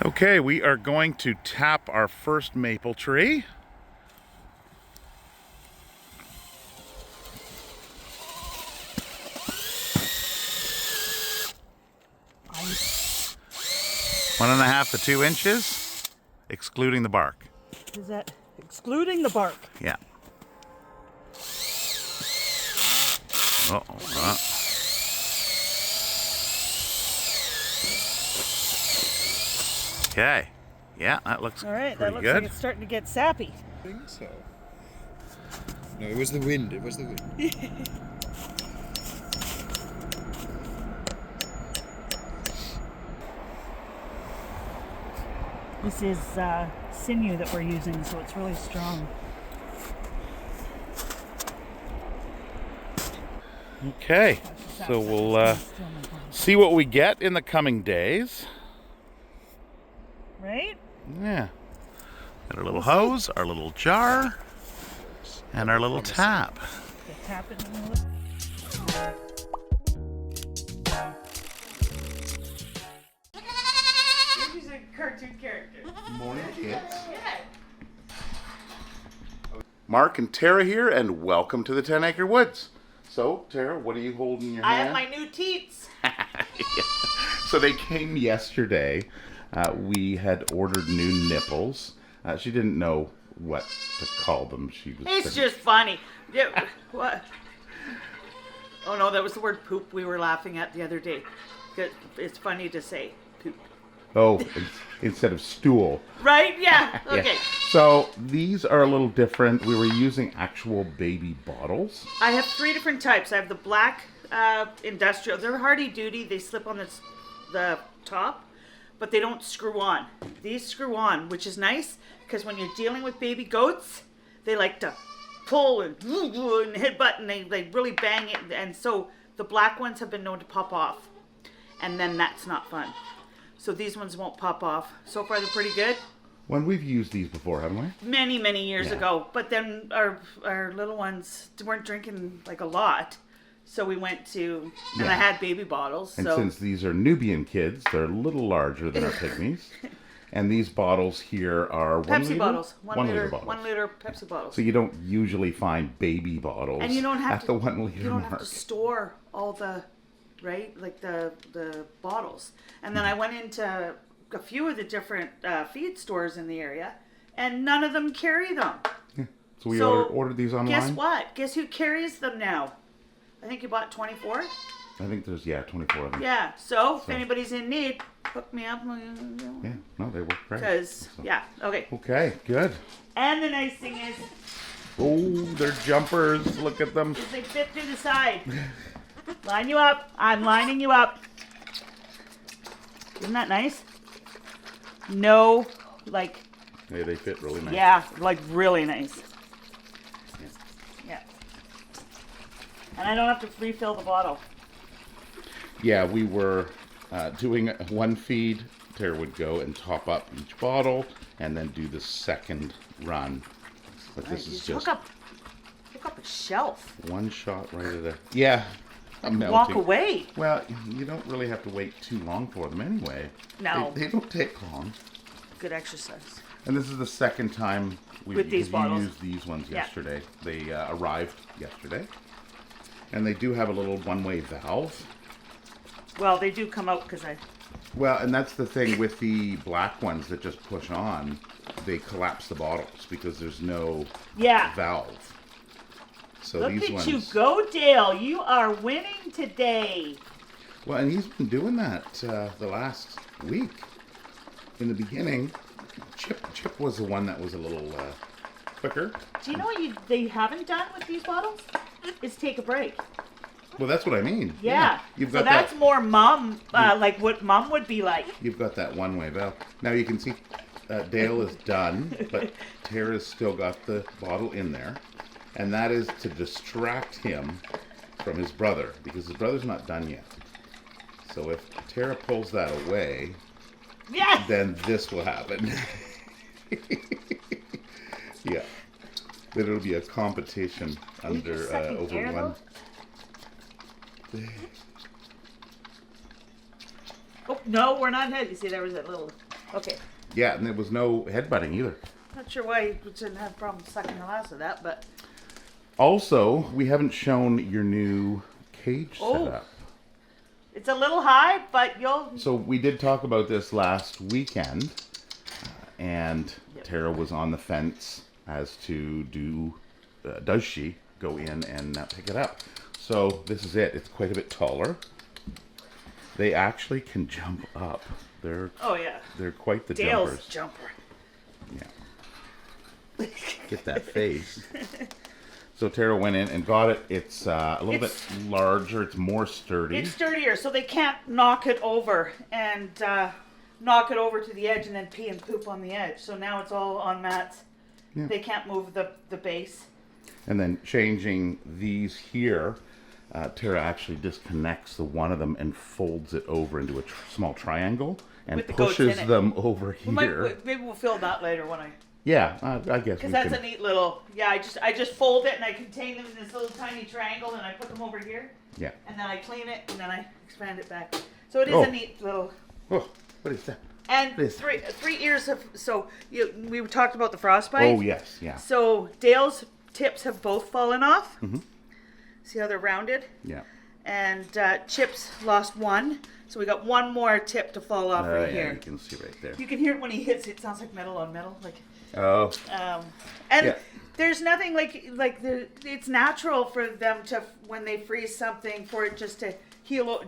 Okay, we are going to tap our first maple tree. Ice. 1.5 to 2 inches, excluding the bark. Is that excluding the bark? Yeah. Uh-oh. Okay. Yeah, that looks All right, that pretty looks good. like it's starting to get sappy. I think so. No, it was the wind. It was the wind. This is sinew that we're using, so it's really strong. Okay, so we'll see what we get in the coming days. Right? Yeah. Got our little hose, our little jar, and our little tap. The tap in the middle. She's a cartoon character. Morning, kids. Mark and Tara here, and welcome to the 10 Acre Woods. So, Tara, what are you holding in your I hand? have my new teats. So they came yesterday. We had ordered new nipples. She didn't know what to call them. It's just funny. Yeah, what? Oh no, that was the word poop we were laughing at the other day. It's funny to say poop. Oh, instead of stool. Right? Yeah. Okay. Yeah. So these are a little different. We were using actual baby bottles. I have 3 different types. I have the black industrial. They're hardy duty. They slip on the top, but they don't screw on. These screw on, which is nice because when you're dealing with baby goats, they like to pull and headbutt and they really bang it. And so the black ones have been known to pop off, and then that's not fun. So these ones won't pop off. So far, they're pretty good. When we've used these before, haven't we? Many, many years ago. But then our little ones weren't drinking like a lot. So we went to, and I had baby bottles. And so. since these are Nubian kids, they're a little larger than our pygmies. And these bottles here are 1 Pepsi liter? bottles. 1 liter bottles. bottles. 1 liter Pepsi bottles. So you don't usually find baby bottles And you don't have at to, the 1 liter you don't mark. have to store all the, right? Like the bottles. And then I went into a few of the different feed stores in the area, and none of them carry them. So we So, ordered these online? Guess what? Guess who carries them now? I think you bought 24? I think there's, 24 of them. Yeah. So if anybody's in need, hook me up. Yeah, no, they work great. Because, yeah. Okay. Okay, good. And the nice thing is Oh, they're jumpers. Look at them. they fit through the side. Line you up. I'm lining you up. Isn't that nice? No, like, Hey, they fit really nice. yeah, like really nice. Yeah. And I don't have to refill the bottle. Yeah, we were doing one feed. Tara would go and top up each bottle and then do the second run. But this Right, is just just hook up a shelf. one shot right at a... Yeah, I'm melting. Walk away. Well, you don't really have to wait too long for them anyway. No. They don't take long. Good exercise. And this is the second time With these bottles. used these ones Yeah. yesterday. They arrived yesterday. And they do have a little one-way valve. Well, they do come out because Well, and that's the thing with the black ones that just push on. They collapse the bottles because there's no valve. So Look these at ones... you go, Dale. You are winning today. Well, and he's been doing that the last week. In the beginning, Chip was the one that was a little quicker. Do you know what they haven't done with these bottles? Is take a break. Well, that's what I mean. Yeah. You've So got that's that. more mom, like what mom would be like. You've got that one-way valve. Now you can see Dale is done, but Tara's still got the bottle in there, and that is to distract him from his brother because his brother's not done yet. So if Tara pulls that away, Yes. then this will happen. Yeah. Then it'll be a competition under over one. Oh no, we're not head. You see, there was that little Okay. Yeah, and there was no headbutting either. Not sure why you didn't have problems sucking the last of that, but Also, we haven't shown your new cage setup. it's a little high, but you'll. So we did talk about this last weekend, and Tara was on the fence as to does she go in and pick it up. So this is it. It's quite a bit taller. They actually can jump up. They're quite the Dale's jumpers. jumper. Yeah. Get that face. So Tara went in and got it. It's a little bit larger. It's more sturdy. It's sturdier, so they can't knock it over and knock it over to the edge and then pee and poop on the edge. So now it's all on mats. Yeah. They can't move the base. And then changing these here, Tara actually disconnects the one of them and folds it over into a small triangle and pushes them over here. Maybe we'll film that later when I. Yeah, I guess. Because that's a neat little. Yeah, I just fold it and I contain them in this little tiny triangle and I put them over here. Yeah. And then I clean it and then I expand it back. So it is a neat little. Oh, what is that? And three ears of we talked about the frostbite. Oh yes, yeah. So Dale's tips have both fallen off. Mm-hmm. See how they're rounded? Yeah. And Chip's lost one, so we got one more tip to fall off right here. You can see right there. You can hear it when he hits it. It sounds like metal on metal, like. Oh. There's nothing it's natural for them to when they freeze something for it just to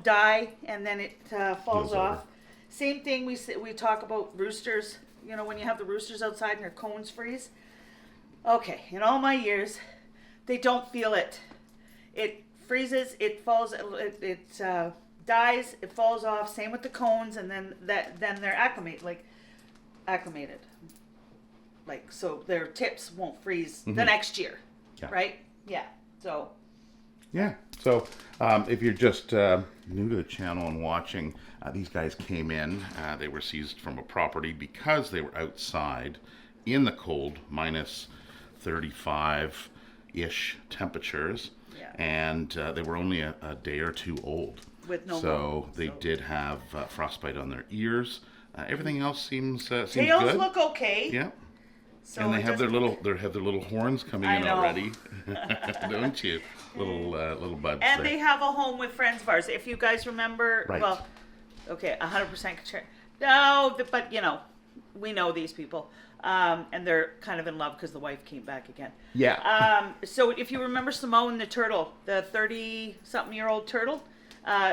die and then it falls off. Over. Same thing we talk about roosters. You know, when you have the roosters outside and their cones freeze. Okay, in all my years, they don't feel it. It freezes, it falls, it dies, it falls off. Same with the cones, and then they're acclimated. Like so, their tips won't freeze the next year, right? Yeah. So. Yeah. So, if you're just new to the channel and watching, these guys came in. They were seized from a property because they were outside in the cold, minus 35-ish temperatures, and they were only a day or two old. With no. So they did have frostbite on their ears. Everything else seems Tails good. Look okay. Yeah. So and they have their little horns coming in already, don't you? Little buds. And there. they have a home with friends of ours. If you guys remember, right. Well, okay, 100% sure. No, but we know these people, and they're kind of in love because the wife came back again. Yeah. So if you remember Simone the turtle, the 30-something-year-old turtle,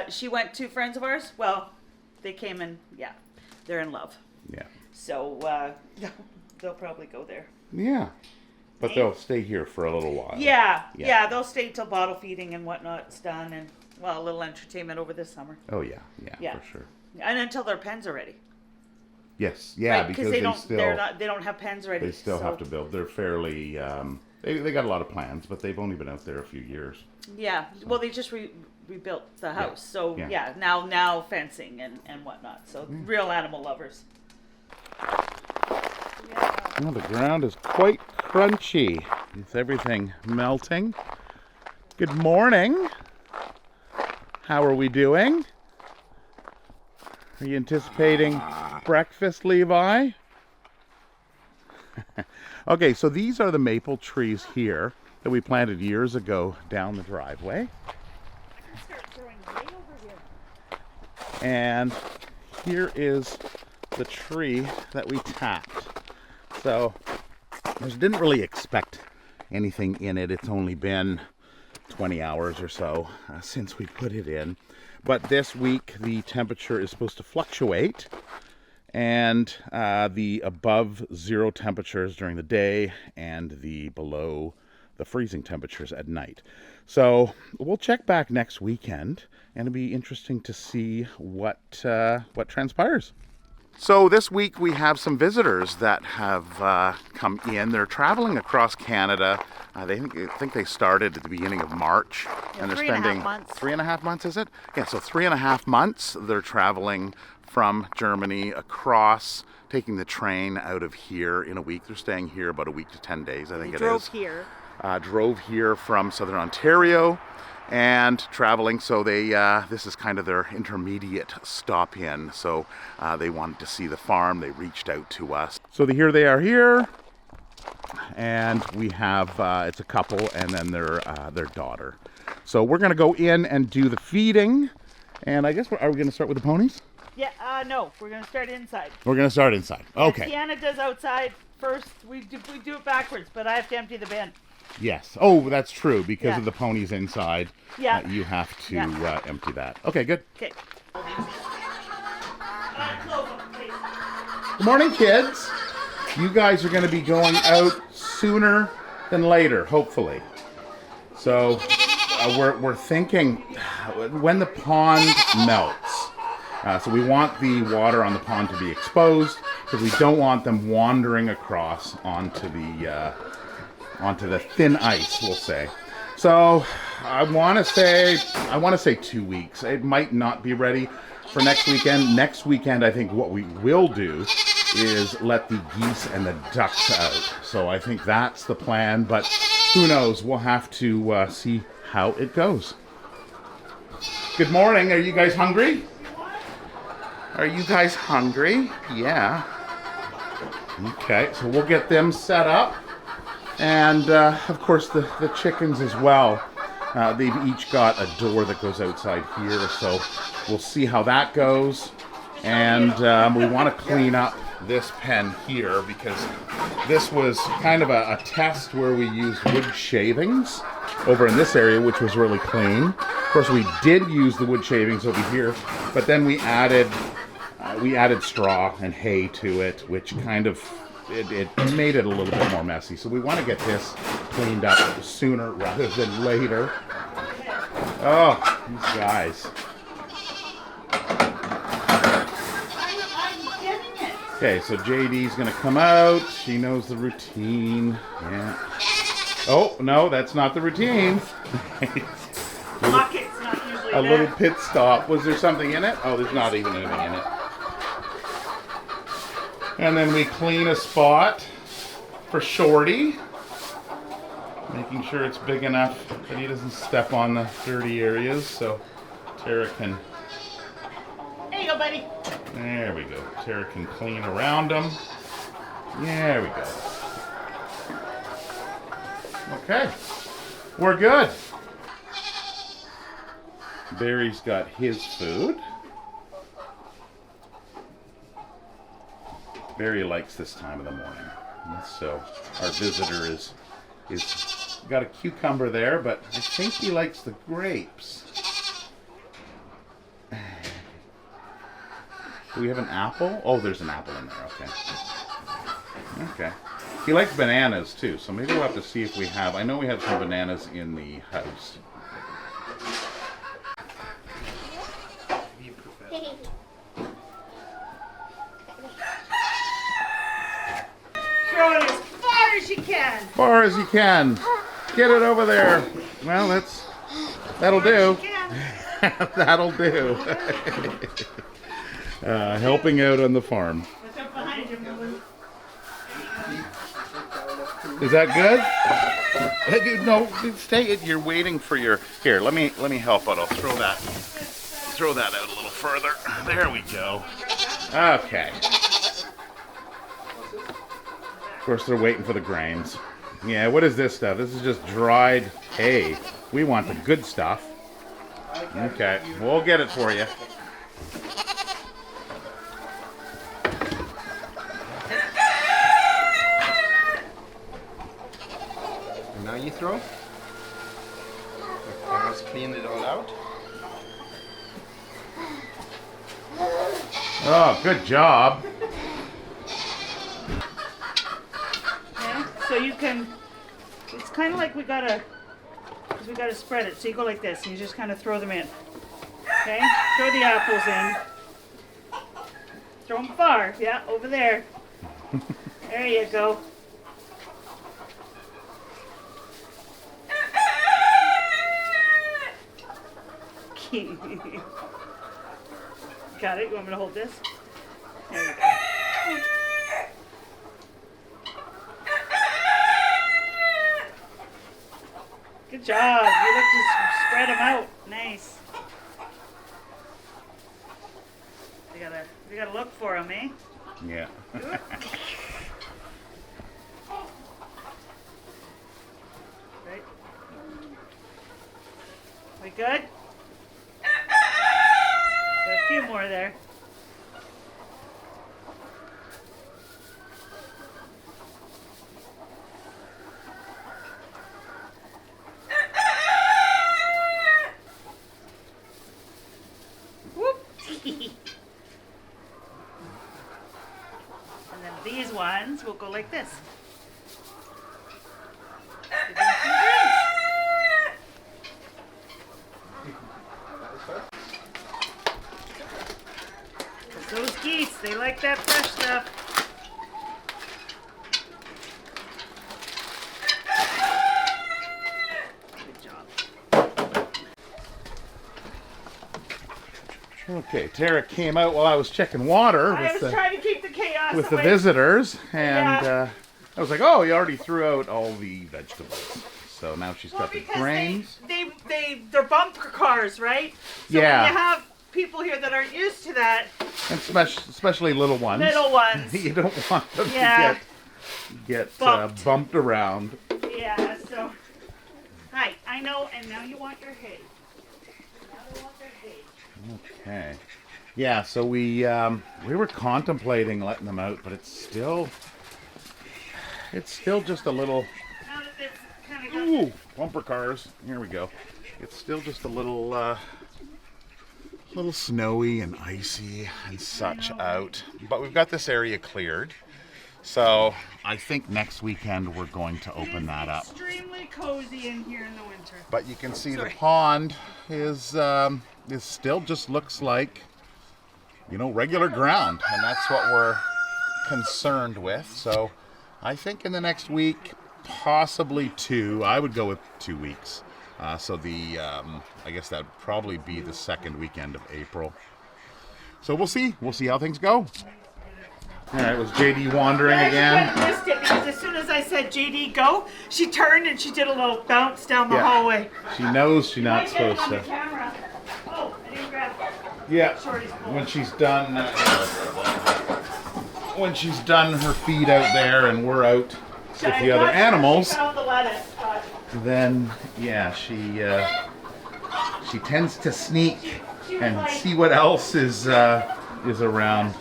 she went to friends of ours. Well, they came and they're in love. Yeah. So. They'll probably go there. Yeah. But they'll stay here for a little while. Yeah, they'll stay till bottle feeding and whatnot's done, and a little entertainment over this summer. Oh yeah, for sure. And until their pens are ready. Yes, yeah, right? because they don't have pens ready. They still have to build. They're fairly. They got a lot of plans, but they've only been out there a few years. Yeah, so. Well, they just rebuilt the house, so now fencing and whatnot. So real animal lovers. Well, the ground is quite crunchy with everything melting. Good morning. How are we doing? Are you anticipating breakfast, Levi? Okay, so these are the maple trees here that we planted years ago down the driveway. And here is the tree that we tapped. So, I didn't really expect anything in it. It's only been 20 hours or so since we put it in. But this week, the temperature is supposed to fluctuate. And the above zero temperatures during the day and the below the freezing temperatures at night. So, we'll check back next weekend. And it'll be interesting to see what transpires. So this week we have some visitors that have come in. They're traveling across Canada. They think they started at the beginning of March, and they're spending 3.5 months. Is it? Yeah. So 3.5 months they're traveling from Germany across, taking the train out of here in a week. They're staying here about a week to 10 days. I think it is. Drove here. drove here from southern Ontario and traveling, so they this is kind of their intermediate stop in. So they wanted to see the farm. They reached out to us. So here they are here, and we have it's a couple and then their daughter. So we're gonna go in and do the feeding, and I guess are we gonna start with the ponies? Yeah, no, we're going to start inside. We're gonna start inside. Okay. Tiana does outside first. We do it backwards, but I have to empty the bin. Yes. Oh, that's true. Because of the ponies inside, you have to empty that. Okay, good. Okay. Good morning, kids. You guys are going to be going out sooner than later, hopefully. So we're thinking when the pond melts. So we want the water on the pond to be exposed because we don't want them wandering across onto the thin ice, we'll say. So I want to say 2 weeks. It might not be ready for next weekend. Next weekend, I think what we will do is let the geese and the ducks out. So I think that's the plan, but who knows? We'll have to see how it goes. Good morning. Are you guys hungry? Are you guys hungry? Yeah. Okay, so we'll get them set up. And of course the chickens as well. They've each got a door that goes outside here, so we'll see how that goes. And we want to clean up this pen here because this was kind of a test where we used wood shavings over in this area, which was really clean. Of course, we did use the wood shavings over here, but then we added straw and hay to it, which kind of it made it a little bit more messy. So we want to get this cleaned up sooner rather than later. Oh, these guys. Okay, so JD's gonna come out. She knows the routine. Yeah. Oh, no, that's not the routine. Pocket's not usually A little pit stop. Was there something in it? Oh, there's not even anything in it. And then we clean a spot for Shorty, making sure it's big enough that he doesn't step on the dirty areas, so Tara can... There you go, buddy. There we go. Tara can clean around him. There we go. Okay. We're good. Barry's got his food. Barry likes this time of the morning. So our visitor is got a cucumber there, but I think he likes the grapes. Do we have an apple? Oh, there's an apple in there. Okay. Okay. He likes bananas too, so maybe we'll have to see if we have. I know we have some bananas in the house. Throw it as far as you can. Far as you can. Get it over there. Well, that'll do. That'll do. Helping out on the farm. What's up behind you, Lou? Is that good? Hey, dude, no, stay. You're waiting for your. Here, let me help out. I'll throw that out a little further. There we go. Okay. Of course, they're waiting for the grains. Yeah, what is this stuff? This is just dried hay. We want the good stuff. Okay, we'll get it for you. And now you throw. Let's clean it all out. Oh, good job. So you can, it's kind of like we gotta spread it. So you go like this and you just kind of throw them in. Okay, throw the apples in. Throw them far, yeah, over there. There you go. Got it? You want me to hold this? There you go. for him, eh? Yeah. Right. We good? Got a few more there. Whoop. And then these ones will go like this. Give them some drinks. Those geese, they like that fresh stuff. Good job. Okay, Tara came out while I was checking water I was trying to keep the chaos with the away. visitors, and Yeah. I was like, "Oh, you already threw out all the vegetables." So now she's Well, got the because grains. they're bumper cars, right? So Yeah. when you have people here that aren't used to that, And especially little ones. little ones. You don't want them Yeah. to get Bumped. bumped around. Yeah, so. Hi, I know, and now you want your hay. Now they want their hay. Okay. Yeah, so we were contemplating letting them out, but it's still just a little. Now that they've kind of got. Ooh, bumper cars. Here we go. It's still just a little snowy and icy and such out. But we've got this area cleared. So I think next weekend we're going to open that up. Extremely cozy in here in the winter. But you can see Sorry. the pond is still just looks like, regular ground. And that's what we're concerned with. So I think in the next week, possibly 2, I would go with 2 weeks. So I guess that would probably be the second weekend of April. So we'll see. We'll see how things go. All right, was JD wandering Yeah, again? she kind of missed it because as soon as I said JD go, she turned and she did a little bounce down the Yeah. hallway. She knows she's not Might get it supposed on the to. camera. Oh, I didn't grab it. Yeah. Shorty's cool. When she's done her feed out there and we're out with the other animals, She found the lettuce, but then yeah, she tends to sneak and see what else is around.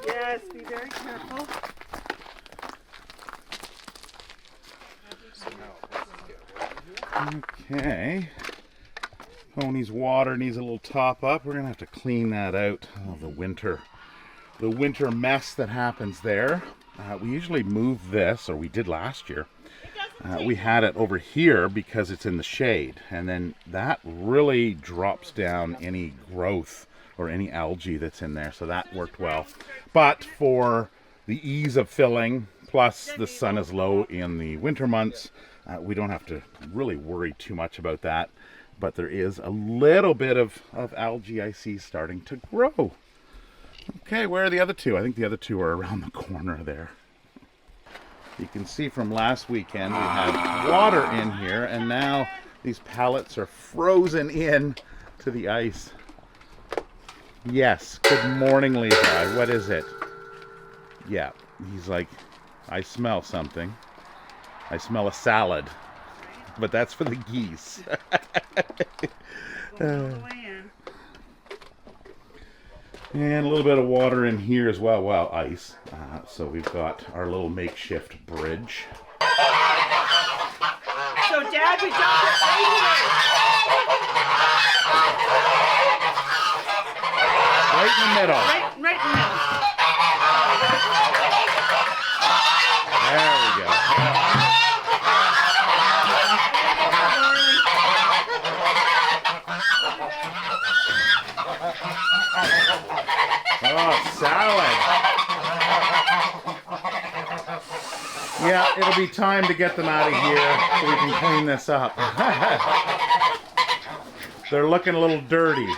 yes, be very careful. Okay. Pony's water needs a little top up. We're gonna have to clean that out. Oh, the winter mess that happens there. We usually move this, or we did last year. We had it over here because it's in the shade, and then that really drops down any growth or any algae that's in there, so that worked well. But for the ease of filling, plus the sun is low in the winter months, we don't have to really worry too much about that. But there is a little bit of algae I see starting to grow. Okay, where are the other two? I think the other two are around the corner there. You can see from last weekend we had water in here, and now these pallets are frozen in to the ice. Yes, good morning, Levi. What is it? Yeah, he's like, I smell something. I smell a salad. But that's for the geese. And a little bit of water in here as well. Well, ice. So we've got our little makeshift bridge. So, Dad, we dumped it right here. Right in the middle. Right in the middle. There we go. Oh, salad. Yeah, it'll be time to get them out of here so we can clean this up. They're looking a little dirty.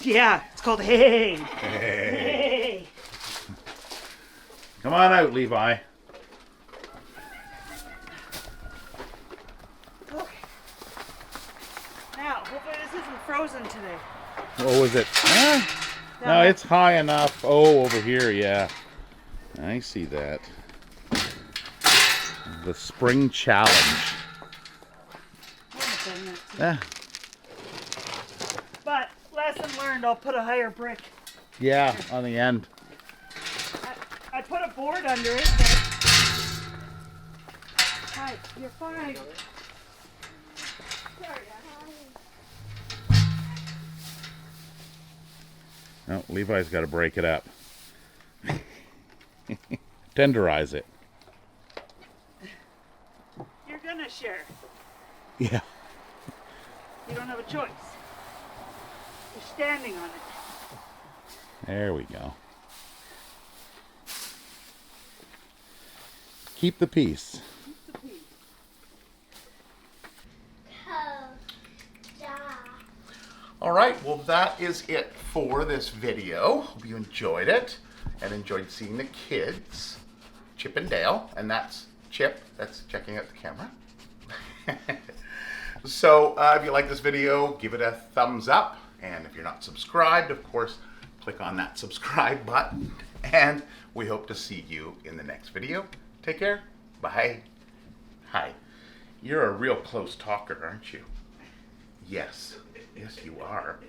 Yeah, it's called hay. Hey. Come on out, Levi. hopefully this isn't frozen today. Oh, is it? Ah, no, it's high enough. Oh, over here, yeah. I see that. The spring challenge. Ah, But lesson learned, I'll put a higher brick. yeah, on the end. I put a board under it. But... Hi, you're fine. Sorry, No, Levi's got to break it up. Tenderize it. you're gonna share. Yeah. You don't have a choice. You're standing on it. There we go. Keep the peace. All right, well that is it for this video. Hope you enjoyed it and enjoyed seeing the kids, Chip and Dale, and that's Chip, that's checking out the camera. So if you like this video, give it a thumbs up, and if you're not subscribed, of course, click on that subscribe button, and we hope to see you in the next video. Take care. Bye. Hi. You're a real close talker, aren't you? Yes. Yes, you are.